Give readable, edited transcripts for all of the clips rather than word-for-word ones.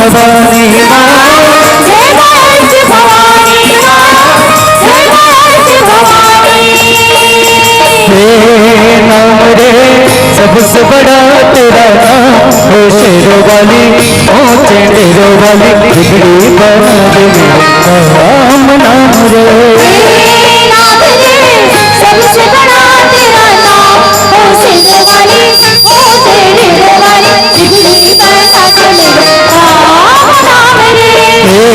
भवानी माँ, जय अर्च भवानी माँ, जय अर्च भवानी। हे नाम रे सबसे बड़ा तेरा नाम, ओ शेरों वाली ओ चेंडेरों वाली, बिगड़ी बना दे मेरा राम नाम रे। नाम रे सबसे बड़ा तेरा नाम, ओ शेरों वाली ओ चेंडेरों वाली, बिगड़ी बना दे मेरा राम नाम रे।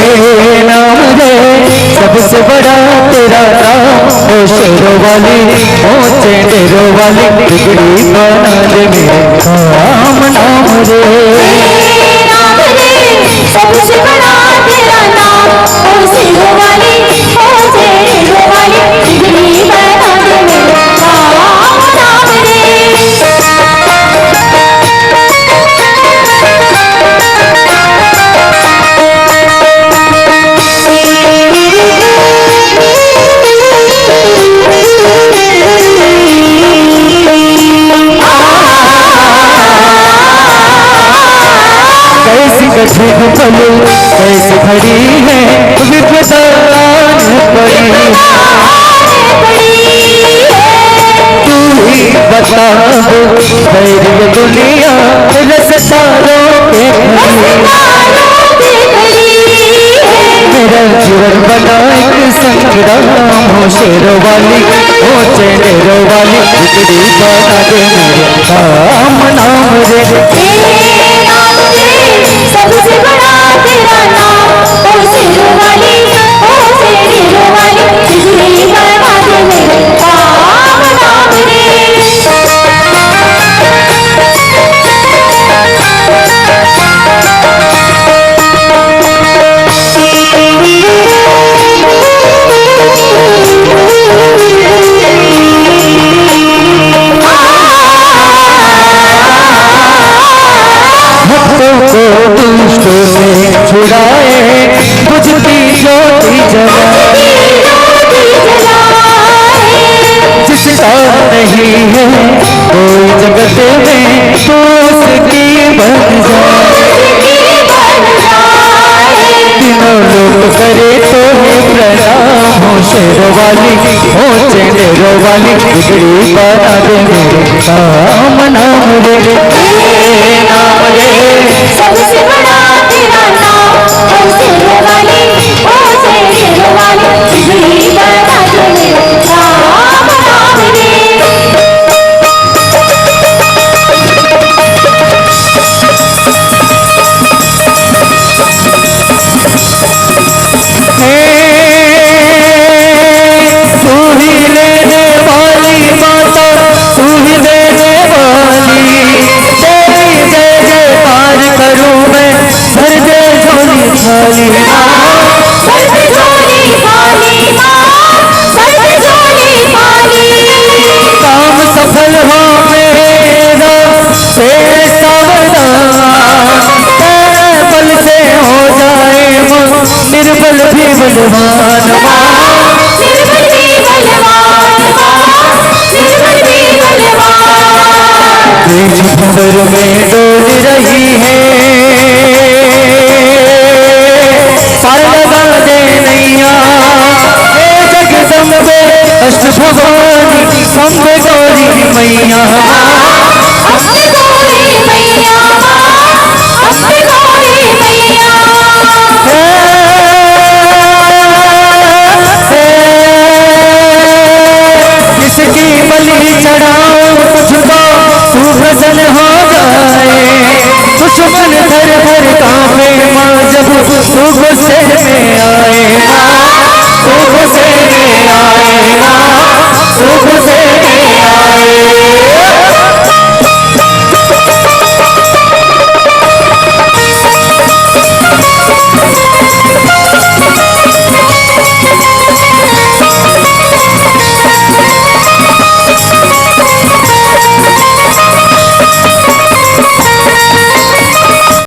नाम रे सबसे बड़ा तेरा नाम, ओ शेरों वाली ओ चेंडेरों वाली, बिगड़ी बना दे मेरा राम नाम रे। नाम रे सबसे बड़ा तेरा नाम, ओ शेरों वाली ओ चेंडेरों वाली, बिगड़ी बना दे मेरा राम नाम रे। कैसी कठिन पल कैसी खड़ी है विपदा पड़ी, तू ही बता दो भैरव दुनिया रसतारों के खड़ी। मेरा जीवन बना एक संग्राम, हो शेरों वाली हो चेंडेरों वाली, बिगड़ी बना दे मेरे राम नाम रे। सबसे बड़ा तेरा नाम, ओ शेरों वाली ओ चेंडेरों वाली, बिगड़ी बना दे मेरे राम नाम रे। भक्तों को दुष्टों से छुड़ाए, बुझती ज्योति जलाए, जिसका नहीं है कोई जगत में तो उसकी बन जाए। तीनों लोग करे तो है प्रणाम, हो शेरों वाली हो चेंडेरों वाली, बिगड़ी बना दे मेरे राम नाम रे। नाम रे सबसे बड़ा तेरा नाम, ओ शेरों वाली ओ चेंडेरों वाली, बिगड़ी बना दे मेरे राम नाम रे। तू ही लेने वाली माता, तू ही देने वाली, तेरी जय जयकार करूं मैं, भर दे झोली खाली भर दे झोली खाली माँ, भर दे झोली खाली। काम सफल हो मेरा तेरे सावधान, तेरे बल से हो जाए निर्बल भी बलवान माँ। निर्बल भी बलवान माँ, निर्बल भी बलवान। बीच भंवर में डोल रही है, पार लगा दे नैया, हे जगदम्बे अष्ट भवानी अम्बे गौरी मैया। अम्बे गौरी मैया माँ, अम्बे गौरी मैया। किसकी बलि चढ़ाऊं तुझको, तू प्रसन्न हो जाए, दुश्मन धर धर कांपे माँ, जब तू गुस्से में